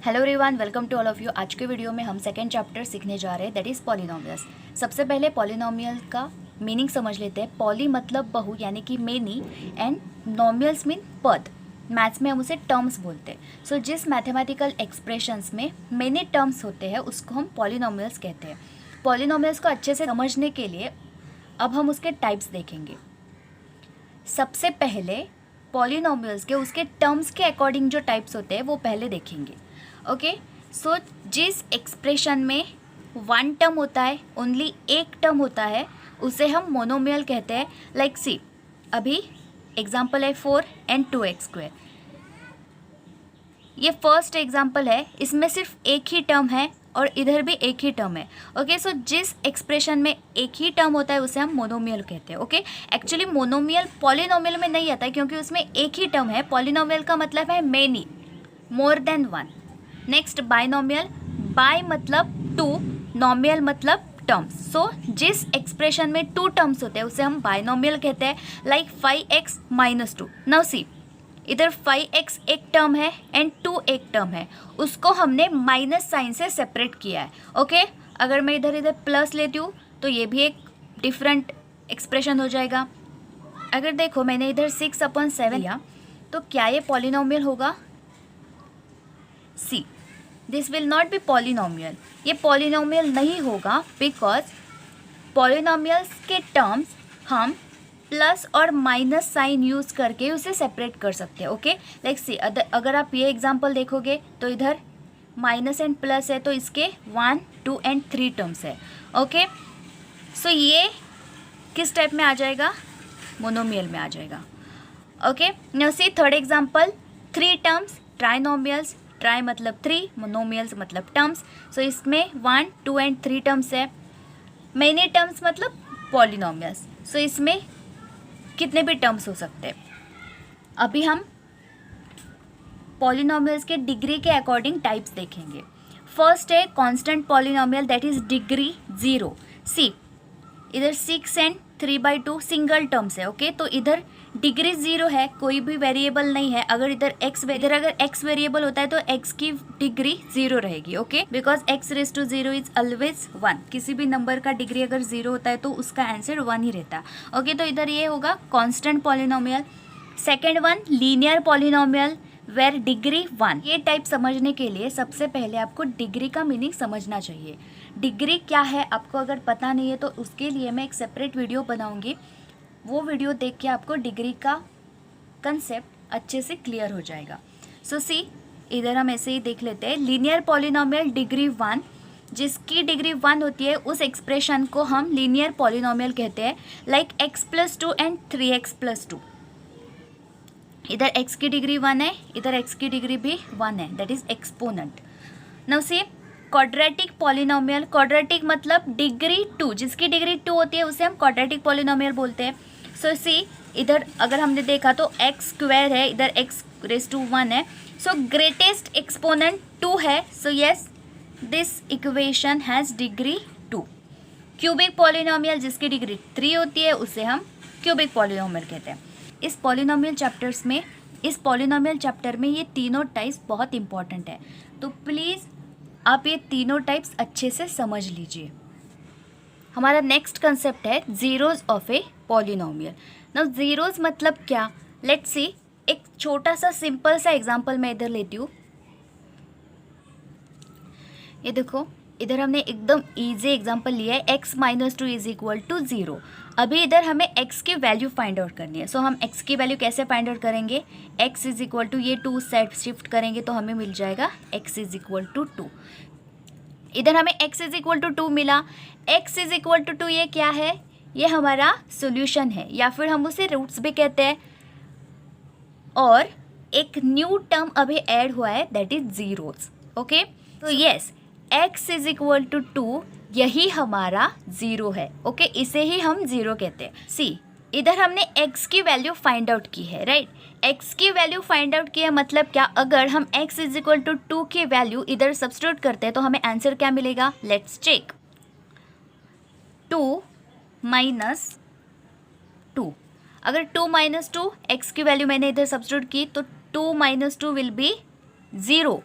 Hello everyone, welcome to all of you. आज के video में हम सेकेंड चैप्टर सीखने जा रहे हैं, दैट इज़ पॉलिनोमियल्स। सबसे पहले पॉलिनोमियल का मीनिंग समझ लेते हैं। पॉली मतलब बहु यानी कि मेनी, एंड नोमियल्स मीन पद। मैथ्स में हम उसे टर्म्स बोलते हैं। सो जिस मैथमेटिकल एक्सप्रेशंस में मेनी टर्म्स होते हैं उसको हम पॉलिनोमियल्स कहते हैं। पॉलिनोमियल्स को अच्छे से समझने के लिए अब हम उसके टाइप्स देखेंगे। सबसे पहले पॉलिनोमियल्स के उसके टर्म्स के अकॉर्डिंग जो टाइप्स होते हैं वो पहले देखेंगे। ओके, सो जिस एक्सप्रेशन में वन टर्म होता है, ओनली एक टर्म होता है, उसे हम मोनोमियल कहते हैं। लाइक सी, अभी एग्जाम्पल है 4 and 2x²। ये फर्स्ट एग्जाम्पल है, इसमें सिर्फ एक ही टर्म है और इधर भी एक ही टर्म है। ओके, सो जिस एक्सप्रेशन में एक ही टर्म होता है उसे हम मोनोमियल कहते हैं। ओके, एक्चुअली मोनोमियल पॉलिनोमियल में नहीं आता है क्योंकि उसमें एक ही टर्म है। पॉलिनोमियल का मतलब है many, more than one. Next binomial, bi मतलब टू, नोमियल मतलब टर्म्स। सो जिस एक्सप्रेशन में टू टर्म्स होते हैं उसे हम बाइनोमियल कहते हैं। Like 5x - 2। नाउ सी, इधर 5x एक टर्म है एंड 2 एक टर्म है, उसको हमने माइनस साइन से सेपरेट किया है। ओके, अगर मैं इधर इधर प्लस लेती हूँ तो ये भी एक डिफरेंट एक्सप्रेशन हो जाएगा। अगर देखो मैंने इधर 6/7 लिया तो क्या ये पॉलिनोमियल होगा? See, this will not be polynomial. ये पॉलिनोमियल नहीं होगा बिकॉज पॉलिनोमियल्स के टर्म्स हम प्लस और माइनस साइन यूज़ करके उसे सेपरेट कर सकते हैं। ओके, लाइक सी, अगर आप ये एग्जांपल देखोगे तो इधर माइनस एंड प्लस है तो इसके 1, 2 and 3 टर्म्स है। ओके, सो ये किस टाइप में आ जाएगा? मोनोमियल में आ जाएगा। Okay, now see third example, 3 terms, trinomials. Try मतलब 3, मोनोमियल्स मतलब टर्म्स। सो इसमें 1, 2 and 3 टर्म्स है। मेनी टर्म्स मतलब पॉलिनोमियल्स। सो इसमें कितने भी टर्म्स हो सकते हैं। अभी हम पॉलिनोमियल्स के डिग्री के अकॉर्डिंग टाइप्स देखेंगे। फर्स्ट है constant polynomial, that is degree 0। सी, इधर 6 and 3/2 सिंगल टर्म्स है। ओके, तो इधर डिग्री 0 है, कोई भी वेरिएबल नहीं है। अगर इधर x वेरिएबल होता है तो x की डिग्री 0 रहेगी। Okay, because x⁻0 is always 1। किसी भी नंबर का डिग्री अगर 0 होता है तो उसका आंसर 1 ही रहता है। ओके, तो इधर ये होगा constant polynomial. Second one, linear polynomial where degree 1। ये टाइप समझने के लिए सबसे पहले आपको डिग्री का मीनिंग समझना चाहिए। डिग्री क्या है आपको अगर पता नहीं है तो उसके लिए मैं एक सेपरेट वीडियो बनाऊंगी। वो वीडियो देख के आपको डिग्री का कंसेप्ट अच्छे से क्लियर हो जाएगा। सो सी, इधर हम ऐसे ही देख लेते हैं। लीनियर पॉलिनोमियल डिग्री 1, जिसकी डिग्री 1 होती है उस एक्सप्रेशन को हम लीनियर पॉलिनोमियल कहते हैं। Like x+2 and 3x+2। इधर x की डिग्री 1 है, इधर x की डिग्री भी 1 है, that is exponent. Now see quadratic polynomial. Quadratic मतलब डिग्री 2, जिसकी डिग्री 2 होती है उसे हम क्वाड्रेटिक पॉलिनोमियल बोलते हैं। सो सी, इधर अगर हमने देखा तो x² है, इधर x⁻1 है। सो ग्रेटेस्ट एक्सपोनेंट 2 है। So yes, this equation has degree 2। Cubic polynomial, जिसकी डिग्री 3 होती है उसे हम क्यूबिक पॉलिनोमियल कहते हैं। इस पॉलिनोमियल चैप्टर में ये तीनों टाइप्स बहुत इंपॉर्टेंट है, तो प्लीज़ आप ये तीनों टाइप्स अच्छे से समझ लीजिए। हमारा नेक्स्ट कंसेप्ट है zeros of a polynomial. Now zeros मतलब क्या? लेट्स सी, एक छोटा सा सिंपल सा एग्जांपल मैं इधर लेती हूँ। ये देखो, इधर हमने एकदम इजी एग्जांपल लिया है, x - 2 = 0। अभी इधर हमें x की वैल्यू फाइंड आउट करनी है। सो हम x की वैल्यू कैसे फाइंड आउट करेंगे? x = ये 2 सेट शिफ्ट करेंगे तो हमें मिल जाएगा x = 2। इधर हमें x = 2 मिला। x = 2 ये क्या है? ये हमारा सोल्यूशन है, या फिर हम उसे रूट्स भी कहते हैं। और एक न्यू टर्म अभी ऐड हुआ है, दैट इज जीरोस। ओके, तो यस, x = 2 यही हमारा 0 है। ओके, इसे ही हम 0 कहते हैं। सी, इधर हमने x की वैल्यू फाइंड आउट की है, राइट? x की वैल्यू फाइंड आउट की है मतलब क्या? अगर हम x = 2 की वैल्यू इधर सब्स्टिट्यूट करते हैं तो हमें आंसर क्या मिलेगा? Let's check. 2 - 2। अगर 2 - 2 x की वैल्यू मैंने इधर सब्स्टिट्यूट की तो 2 - 2 विल बी 0.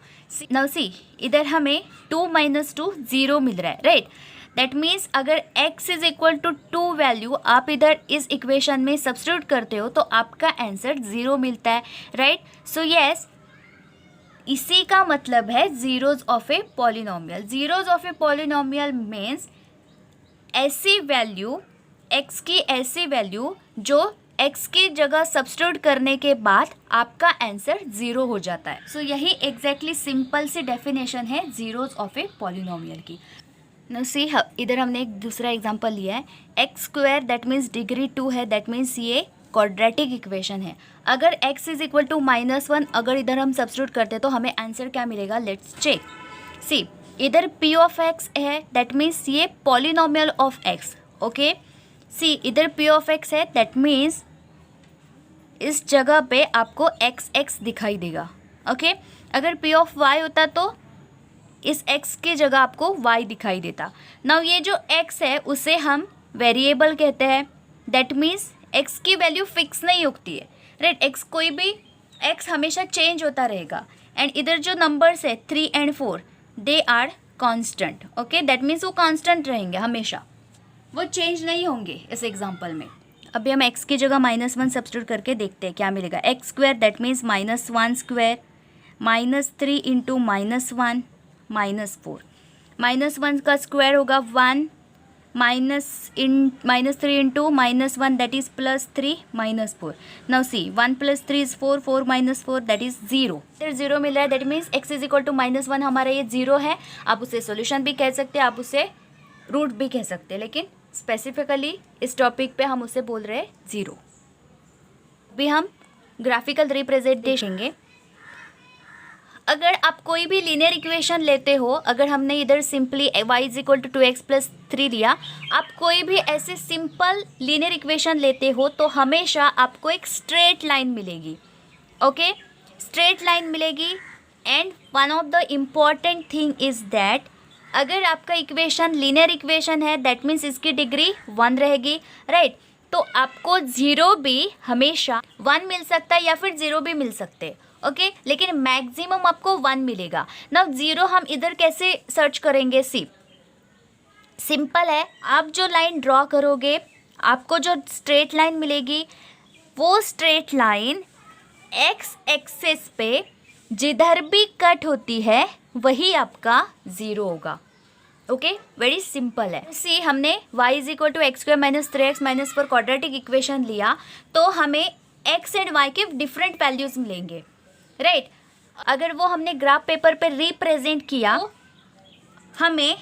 नाउ सी, इधर हमें 2 - 2 0 मिल रहा है, राइट. दैट मीन्स अगर x is equal to 2 value आप इधर इस इक्वेशन में सब्स्टिट्यूट करते हो तो आपका आंसर 0 मिलता है, राइट. सो यस, इसी का मतलब है zeros of a polynomial. Zeros of a polynomial means ऐसी वैल्यू, x की ऐसी वैल्यू जो x की जगह सब्स्टिट्यूट करने के बाद आपका आंसर 0 हो जाता है. सो यही एग्जैक्टली सिंपल सी डेफिनेशन है जीरोज ऑफ ए पॉलिनोमियल की. नो सी, इधर हमने एक दूसरा एग्जांपल लिया है. X square that means degree 2 है, दैट मीन्स ये क्वाड्रेटिक इक्वेशन है. अगर x इज इक्वल टू -1 अगर इधर हम सब्स्टिट्यूट करते तो हमें आंसर क्या मिलेगा, लेट्स चेक. सी, इधर p ऑफ x है, दैट मीन्स ये पॉलिनोमियल ऑफ x. ओके, सी इधर p ऑफ x है, दैट मीन्स इस जगह पे आपको x दिखाई देगा. ओके, अगर p ऑफ y होता तो इस x की जगह आपको y दिखाई देता. नाउ ये जो x है उसे हम वेरिएबल कहते हैं. दैट मीन्स x की वैल्यू फिक्स नहीं होती है, राइट. x कोई भी x हमेशा चेंज होता रहेगा. एंड इधर जो नंबर्स है 3 और 4 they are constant. Okay, that means वो कांस्टेंट रहेंगे हमेशा, वो चेंज नहीं होंगे इस एग्जांपल में. अभी हम x की जगह -1 सब्स्टिट्यूट करके देखते हैं क्या मिलेगा. X square that means -1 square -3 into -1 -4. -1 का स्क्वायर होगा 1, -3 into -1 that is +3 -4. Now see, 1 + 3 is 4, 4 - 4 that is 0. फिर 0 मिल रहा है, that means x is equal to -1 हमारा ये 0 है. आप उसे सॉल्यूशन भी कह सकते हैं, आप उसे रूट भी कह सकते हैं, लेकिन स्पेसिफिकली इस टॉपिक पे हम उसे बोल रहे हैं 0. अभी हम ग्राफिकल रिप्रेजेंटेशन. अगर आप कोई भी लीनियर इक्वेशन लेते हो, अगर हमने इधर simply y is equal to 2x + 3 लिया, आप कोई भी ऐसे सिंपल लीनियर इक्वेशन लेते हो तो हमेशा आपको एक स्ट्रेट लाइन मिलेगी. ओके, स्ट्रेट लाइन मिलेगी. And one of the important thing is that अगर आपका इक्वेशन लीनियर इक्वेशन है दैट मीन्स इसकी डिग्री 1 रहेगी, राइट. तो आपको 0 भी हमेशा 1 मिल सकता है या फिर 0 भी मिल सकते हैं. ओके, लेकिन मैक्सिमम आपको 1 मिलेगा. नाउ 0 हम इधर कैसे सर्च करेंगे. सी, सिंपल है. आप जो लाइन ड्रॉ करोगे आपको जो स्ट्रेट लाइन मिलेगी वो स्ट्रेट लाइन x एक्सिस पे जिधर भी कट होती है वही आपका 0 होगा. ओके, वेरी सिंपल है. सी, हमने y is equal to x² - 3x - 4 quadratic equation लिया तो हमें x एंड y के डिफरेंट वैल्यूज मिलेंगे, राइट. अगर वो हमने ग्राफ पेपर पे रिप्रेजेंट किया तो हमें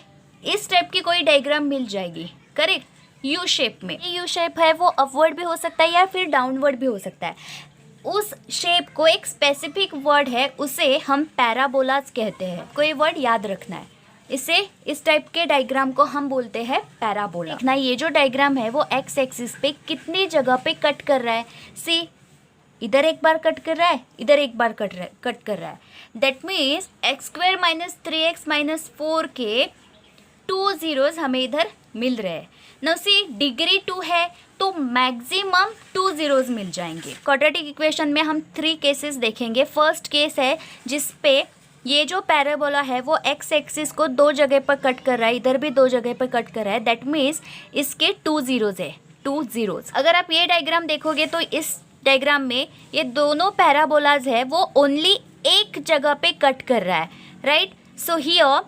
इस टाइप की कोई डायग्राम मिल जाएगी, करेक्ट. यू शेप में, यू शेप है वो अपवर्ड भी हो सकता है या फिर डाउनवर्ड भी हो सकता है. उस शेप को एक स्पेसिफिक वर्ड है, उसे हम पैराबोलास कहते हैं. कोई वर्ड याद रखना है. इसे, इस टाइप के डायग्राम को हम बोलते हैं पैराबोला. देखना ये जो डायग्राम है वो x एक्सिस पे कितनी जगह पे कट कर रहा है. सी, इधर एक बार कट कर रहा है, इधर एक बार कट कर रहा है. दैट मीन्स x² - 3x - 4 के 2 zeros हमें इधर मिल रहे हैं. नाउ सी, डिग्री 2 है तो मैक्सिमम 2 zeros मिल जाएंगे. क्वाड्रेटिक इक्वेशन में हम 3 केसेस देखेंगे. फर्स्ट केस है जिस पे ये जो पैराबोला है वो x एक्सिस को 2 जगह पर कट कर रहा है, इधर भी 2 जगह पर कट कर रहा है. दैट मीन्स इसके 2 zeros है, 2 zeros. अगर आप ये डायग्राम देखोगे तो इस डायग्राम में ये दोनों पैराबोलाज है वो ओनली एक जगह पे कट कर रहा है, right. So here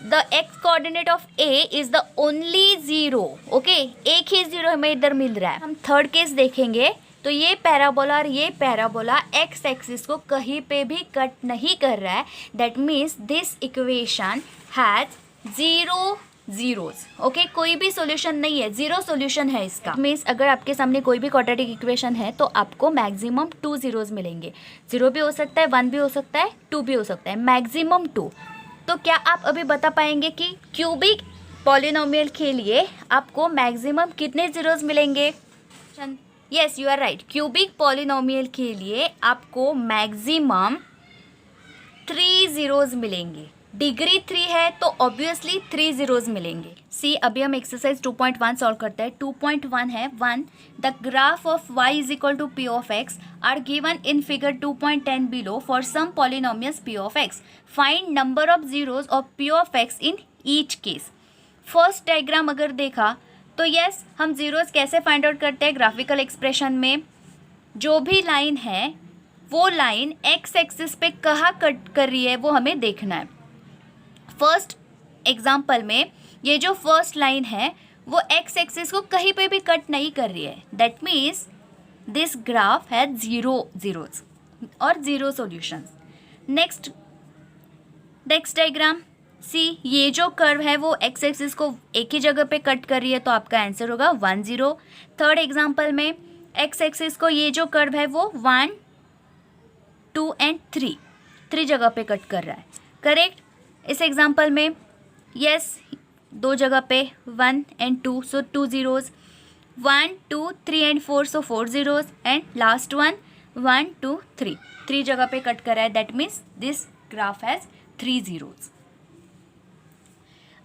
the x coordinate of a is the only 0. Okay, एक ही 0 हमें इधर मिल रहा है. हम थर्ड केस देखेंगे तो ये पैराबोला और ये पैराबोला x एक्सिस को कहीं पे भी कट नहीं कर रहा है. That means this equation has 0 zeros. Okay, कोई भी सॉल्यूशन नहीं है, 0 सॉल्यूशन है इसका. मीन्स अगर आपके सामने कोई भी क्वाड्रेटिक इक्वेशन है तो आपको मैक्सिमम 2 zeros मिलेंगे. 0 भी हो सकता है, 1 भी हो सकता है, 2 भी हो सकता है, मैक्सिमम 2. तो क्या आप अभी बता पाएंगे कि क्यूबिक पॉलिनोमियल के लिए आपको मैक्सिमम कितने zeros मिलेंगे. Yes, you are right. Cubic polynomial के लिए आपको मैक्सिमम 3 zeros मिलेंगे. डिग्री 3 है तो ऑब्वियसली 3 जीरोज मिलेंगे। सी अभी हम एक्सरसाइज 2.1 सॉल्व करते हैं। 2.1 है 1 the graph of y is equal to P of x are given in figure 2.10 below for some polynomials P of x, find number of zeros of P of x in each case. First diagram अगर देखा तो yes, हम zeros कैसे find out करते हैं, graphical expression में जो भी लाइन है वो लाइन एक्स एक्सिस पे कहाँ कट कर रही है वो हमें देखना है। फर्स्ट एग्जाम्पल में ये जो फर्स्ट लाइन है वो एक्स एक्सिस को कहीं पे भी कट नहीं कर रही है। दैट मीन्स दिस ग्राफ है जीरो जीरोज और जीरो सॉल्यूशंस। नेक्स्ट डायग्राम सी, ये जो कर्व है वो एक्स एक्सिस को एक ही जगह पे कट कर रही है तो आपका आंसर होगा 1 0। थर्ड एग्जाम्पल में एक्स एक्सिस को ये जो कर्व है वो 1 2 एंड 3 जगह पे कट कर रहा है, करेक्ट। इस एग्जाम्पल में यस, 2 जगह पे 1 and 2 so 2 zeros, 1 2 3 and 4 so 4 zeros and last one 1 2 3 जगह पे कट कर रहा है। That means this graph has 3 zeros.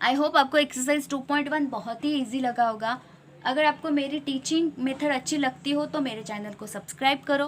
I hope आपको एक्सरसाइज 2.1 बहुत ही ईजी लगा होगा। अगर आपको मेरी टीचिंग मेथड अच्छी लगती हो तो मेरे चैनल को सब्सक्राइब करो।